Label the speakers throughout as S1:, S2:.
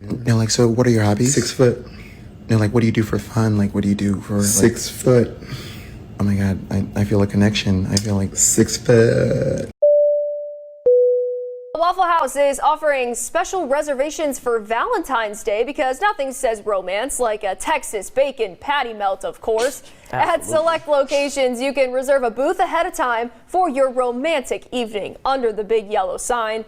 S1: Like, so what are your hobbies?
S2: 6 foot.
S1: Like, what do you do for fun? Like, what do you do for...
S2: 6 foot.
S1: Oh my God, I feel a connection. I feel like...
S2: 6 foot.
S3: Waffle House is offering special reservations for Valentine's Day because nothing says romance like a Texas bacon patty melt, of course. At select locations, you can reserve a booth ahead of time for your romantic evening under the big yellow sign.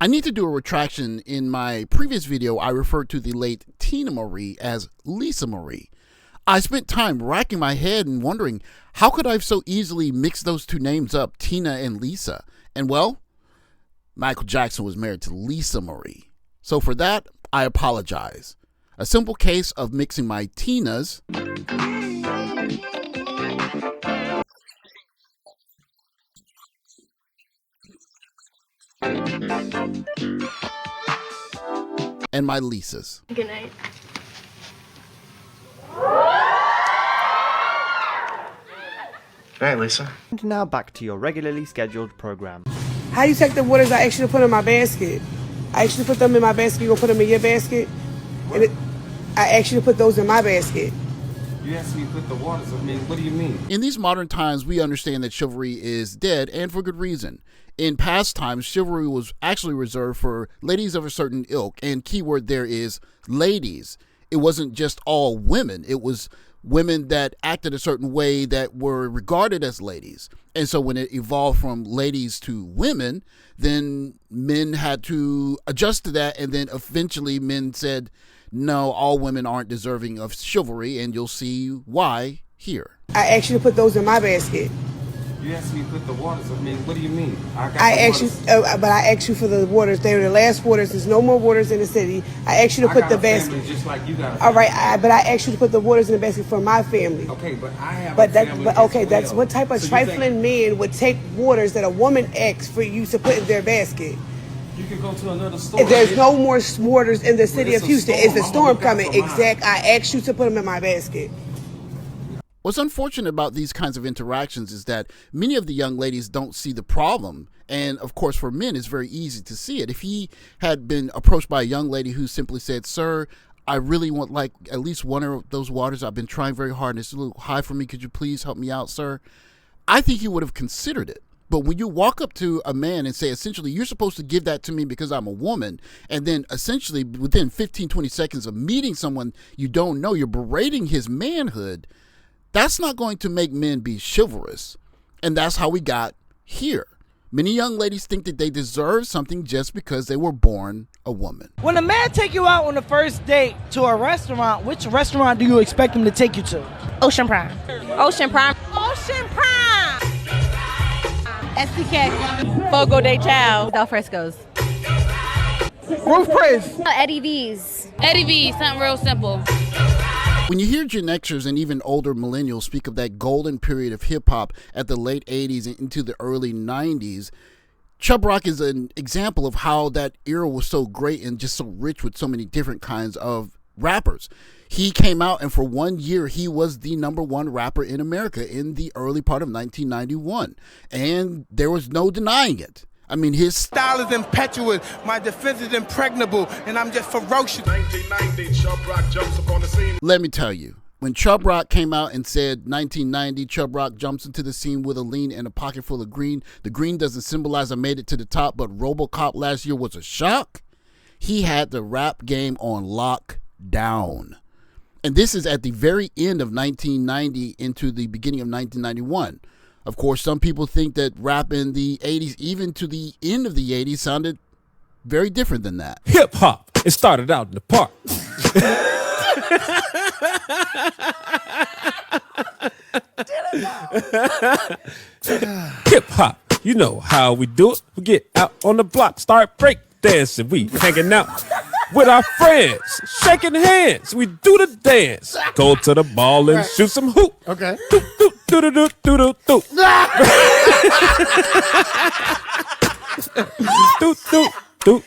S4: I need to do a retraction. In my previous video, I referred to the late Tina Marie as Lisa Marie. I spent time racking my head and wondering, how could I have so easily mixed those two names up, Tina and Lisa? And well, Michael Jackson was married to Lisa Marie. So for that, I apologize. A simple case of mixing my Tinas and my Lisas.
S3: Good night.
S5: All right, Lisa.
S6: And now back to your regularly scheduled program.
S7: How you take the waters I asked you to put in my basket? I asked you to put them in my basket, you gonna put them in your basket? And I asked you to put those in my basket.
S8: You asked me to put the waters, what do you mean?
S4: In these modern times, we understand that chivalry is dead, and for good reason. In past times, chivalry was actually reserved for ladies of a certain ilk, and keyword there is ladies. It wasn't just all women, it was women that acted a certain way that were regarded as ladies. And so when it evolved from ladies to women, then men had to adjust to that, and then eventually men said, no, all women aren't deserving of chivalry, and you'll see why here.
S7: I asked you to put those in my basket.
S8: You asked me to put the waters, what do you mean?
S7: I asked you, but I asked you for the waters. They were the last waters. There's no more waters in the city. I asked you to put the basket.
S8: Just like you got.
S7: All right, but I asked you to put the waters in the basket for my family.
S8: Okay, but I have.
S7: That's what type of trifling man would take waters that a woman asked for you to put in their basket.
S8: You can go to another store.
S7: There's no more waters in the city of Houston. Is the storm coming? Exact. I asked you to put them in my basket.
S4: What's unfortunate about these kinds of interactions is that many of the young ladies don't see the problem. And of course, for men, it's very easy to see it. If he had been approached by a young lady who simply said, sir, I really want like at least one of those waters. I've been trying very hard and it's a little high for me. Could you please help me out, sir? I think he would have considered it. But when you walk up to a man and say, essentially, you're supposed to give that to me because I'm a woman, and then essentially within 15, 20 seconds of meeting someone you don't know, you're berating his manhood, that's not going to make men be chivalrous. And that's how we got here. Many young ladies think that they deserve something just because they were born a woman.
S9: When a man take you out on the first date to a restaurant, which restaurant do you expect him to take you to?
S10: Ocean Prime. Ocean Prime.
S11: Ocean Prime.
S10: SDK. Fogo de Chao. Del Fresco's.
S9: Roof Chris.
S10: Eddie V's.
S11: Eddie V, something real simple.
S4: When you hear Gen Xers and even older millennials speak of that golden period of hip-hop at the late 80s and into the early 90s, Chubb Rock is an example of how that era was so great and just so rich with so many different kinds of rappers. He came out and for 1 year, he was the #1 rapper in America in the early part of 1991. And there was no denying it. I mean, his
S12: style is impetuous, my defense is impregnable, and I'm just ferocious.
S13: 1990, Chubb Rock jumps up on the scene.
S4: Let me tell you, when Chubb Rock came out and said 1990, Chubb Rock jumps into the scene with a lean and a pocket full of green. The green doesn't symbolize I made it to the top, but RoboCop last year was a shock. He had the rap game on lockdown. And this is at the very end of 1990 into the beginning of 1991. Of course, some people think that rap in the 80s, even to the end of the 80s, sounded very different than that.
S14: Hip hop, it started out in the park. Hip hop, you know how we do it. We get out on the block, start break dancing. We hanging out with our friends, shaking hands. We do the dance. Go to the ball and shoot some hoop.
S2: Okay.
S14: Doop, doop, doo doo doo doo doo. Doop doop doop.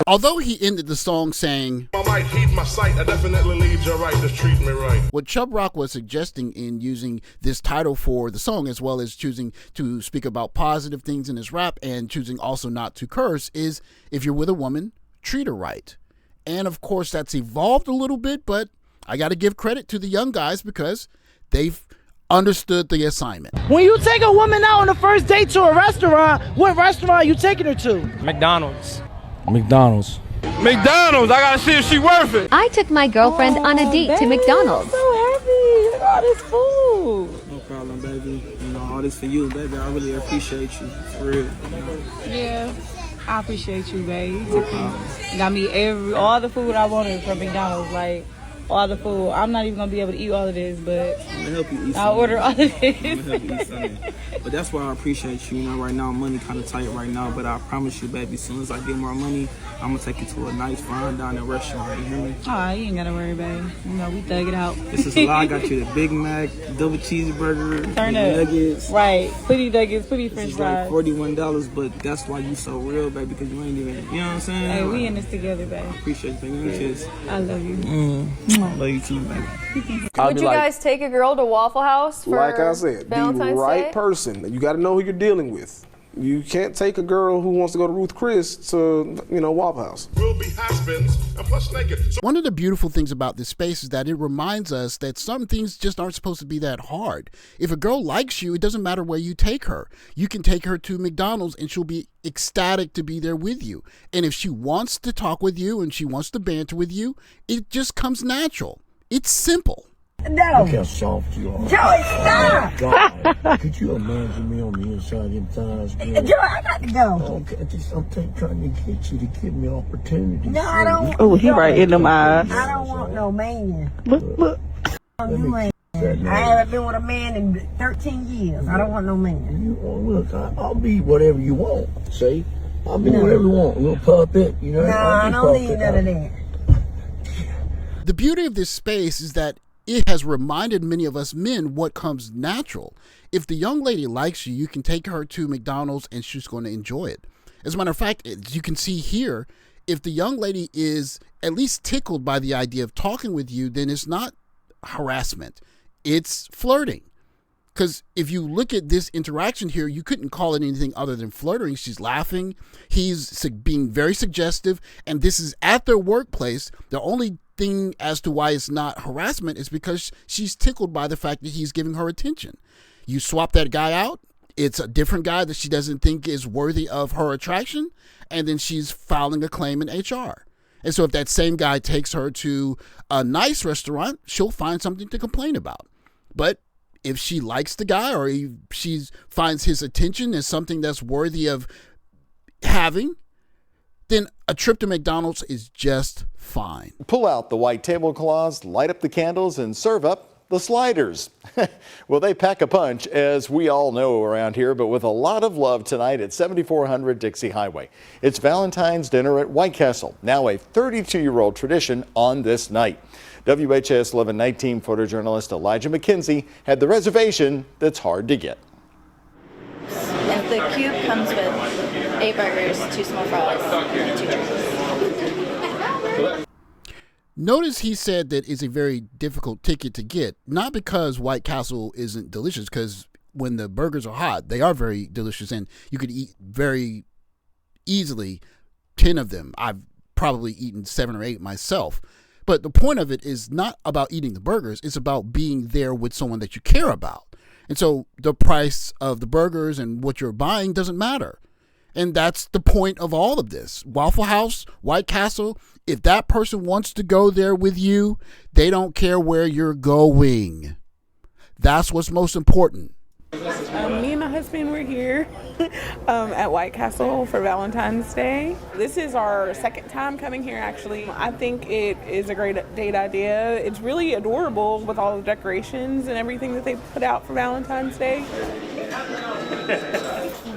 S4: Although he ended the song saying,
S13: I might heed my sight, I definitely lead you right, just treat me right.
S4: what Chubb Rock was suggesting in using this title for the song, as well as choosing to speak about positive things in his rap and choosing also not to curse, is if you're with a woman, treat her right. And of course, that's evolved a little bit, but I got to give credit to the young guys because they've understood the assignment.
S9: When you take a woman out on the first date to a restaurant, what restaurant are you taking her to?
S8: McDonald's.
S14: McDonald's.
S8: McDonald's. I gotta see if she worth it.
S10: I took my girlfriend on a date to McDonald's.
S9: I'm so happy. Look at all this food.
S8: No problem, baby. You know, all this for you, baby. I really appreciate you. For real.
S9: Yeah, I appreciate you, babe. Got me all the food I wanted from McDonald's, like all the food. I'm not even gonna be able to eat all of this, but
S8: I'm gonna help you eat
S9: I'll order all of this.
S8: I'm gonna help you eat something. But that's why I appreciate you. You know, right now money kind of tight right now, but I promise you, baby, as soon as I get more money, I'm gonna take you to a nice fine dining restaurant. You hear me?
S9: Oh, you ain't gotta worry, babe. You know, we thug it out.
S8: This is a lot. I got you the Big Mac, double cheeseburger,
S9: Turn
S8: the
S9: up.
S8: nuggets.
S9: Right. Pretty nuggets, pretty
S8: This
S9: french
S8: is like
S9: fries.
S8: $41, but that's why you so real, baby, because you ain't even, you know what I'm saying?
S9: Hey, we in this together, babe.
S8: Appreciate you, baby. Cheers.
S9: I love you.
S8: Love you too, baby.
S3: Would you guys take a girl to Waffle House for
S15: like I said,
S3: Valentine's
S15: the right
S3: Day?
S15: person. You got to know who you're dealing with. You can't take a girl who wants to go to Ruth Chris to, Waffle House.
S13: We'll be has-beens and plus naked.
S4: One of the beautiful things about this space is that it reminds us that some things just aren't supposed to be that hard. If a girl likes you, it doesn't matter where you take her. You can take her to McDonald's and she'll be ecstatic to be there with you. And if she wants to talk with you and she wants to banter with you, it just comes natural. It's simple.
S16: No. Look how soft you are. Joey, stop! God, could you imagine me on the inside of them thighs? Joey, I got to go. Okay, I'm trying to get you to give me opportunity. No, I don't.
S9: Oh, he right in them eyes.
S16: I don't want no man.
S9: Look.
S16: You ain't. I haven't been with a man in 13 years. I don't want no man. Look, I'll be whatever you want. See? I'll be whatever you want. A little puppet, No, I don't need none of that.
S4: The beauty of this space is that it has reminded many of us men what comes natural. If the young lady likes you, you can take her to McDonald's and she's going to enjoy it. As a matter of fact, as you can see here, if the young lady is at least tickled by the idea of talking with you, then it's not harassment. It's flirting. Because if you look at this interaction here, you couldn't call it anything other than flirting. She's laughing. He's being very suggestive. And this is at their workplace. The only thing as to why it's not harassment is because she's tickled by the fact that he's giving her attention. You swap that guy out. It's a different guy that she doesn't think is worthy of her attraction. And then she's filing a claim in HR. And so if that same guy takes her to a nice restaurant, she'll find something to complain about. But if she likes the guy or she finds his attention as something that's worthy of having, then a trip to McDonald's is just fine.
S17: Pull out the white tablecloths, light up the candles, and serve up the sliders. Well, they pack a punch, as we all know around here, but with a lot of love tonight at 7400 Dixie Highway. It's Valentine's dinner at White Castle, now a 32-year-old tradition on this night. WHS 1119 photojournalist Elijah McKenzie had the reservation that's hard to get.
S18: And the cube comes with 8 burgers, 2 small fries, and 2 drinks.
S4: Notice he said that it's a very difficult ticket to get, not because White Castle isn't delicious, because when the burgers are hot, they are very delicious, and you could eat very easily 10 of them. I've probably eaten 7 or 8 myself. But the point of it is not about eating the burgers. It's about being there with someone that you care about. And so the price of the burgers and what you're buying doesn't matter. And that's the point of all of this. Waffle House, White Castle, if that person wants to go there with you, they don't care where you're going. That's what's most important.
S19: Me and my husband were here at White Castle for Valentine's Day. This is our second time coming here, actually. I think it is a great date idea. It's really adorable with all the decorations and everything that they put out for Valentine's Day.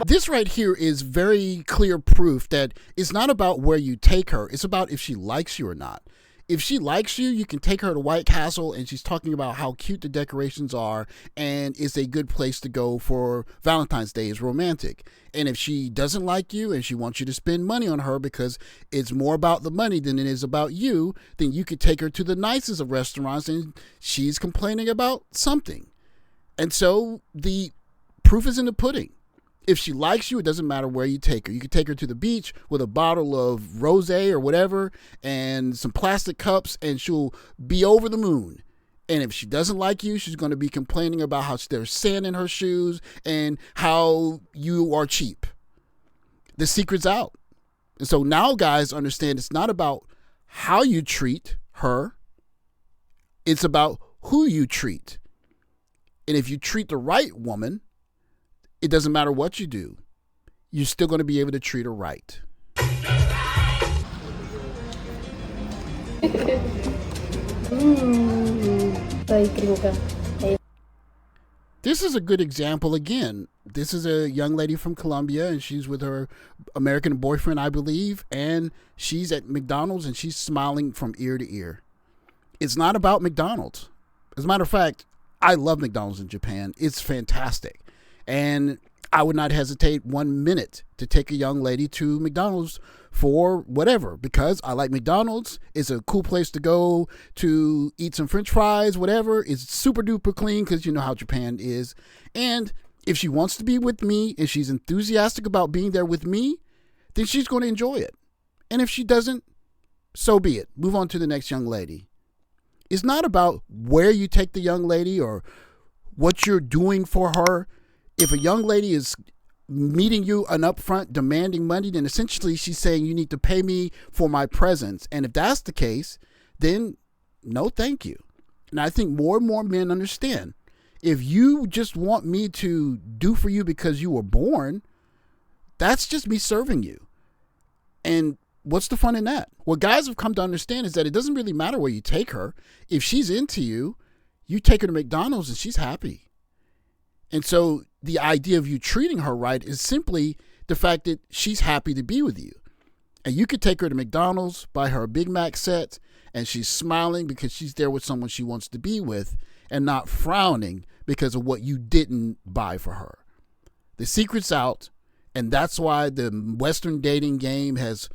S4: This right here is very clear proof that it's not about where you take her. It's about if she likes you or not. if she likes you, you can take her to White Castle and she's talking about how cute the decorations are and it's a good place to go for Valentine's Day. Is romantic. And if she doesn't like you and she wants you to spend money on her because it's more about the money than it is about you, then you could take her to the nicest of restaurants and she's complaining about something. And so the proof is in the pudding. If she likes you, it doesn't matter where you take her. You could take her to the beach with a bottle of rosé or whatever and some plastic cups and she'll be over the moon. And if she doesn't like you, she's going to be complaining about how there's sand in her shoes and how you are cheap. The secret's out. And so now guys understand it's not about how you treat her. It's about who you treat. And if you treat the right woman, it doesn't matter what you do. You're still going to be able to treat her right. This is a good example again. This is a young lady from Colombia and she's with her American boyfriend, I believe, and she's at McDonald's and she's smiling from ear to ear. It's not about McDonald's. As a matter of fact, I love McDonald's in Japan. It's fantastic. And I would not hesitate 1 minute to take a young lady to McDonald's for whatever, because I like McDonald's. It's a cool place to go to eat some French fries, whatever. It's super duper clean because you know how Japan is. And if she wants to be with me and she's enthusiastic about being there with me, then she's going to enjoy it. And if she doesn't, so be it. Move on to the next young lady. It's not about where you take the young lady or what you're doing for her. If a young lady is meeting you and upfront demanding money, then essentially she's saying you need to pay me for my presence. And if that's the case, then no thank you. And I think more and more men understand. If you just want me to do for you because you were born, that's just me serving you. And what's the fun in that? What guys have come to understand is that it doesn't really matter where you take her. If she's into you, you take her to McDonald's and she's happy. And so the idea of you treating her right is simply the fact that she's happy to be with you. And you could take her to McDonald's, buy her a Big Mac set, and she's smiling because she's there with someone she wants to be with and not frowning because of what you didn't buy for her. The secret's out, and that's why the Western dating game has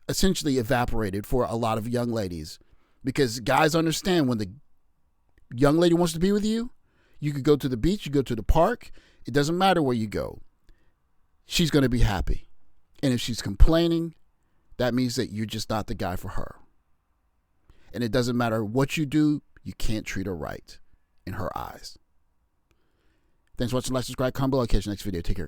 S4: essentially evaporated for a lot of young ladies, because guys understand when the young lady wants to be with you, you could go to the beach, you go to the park. It doesn't matter where you go. She's going to be happy. And if she's complaining, that means that you're just not the guy for her. And it doesn't matter what you do, you can't treat her right in her eyes. Thanks for watching. Like, subscribe, comment below. I'll catch you next video. Take care.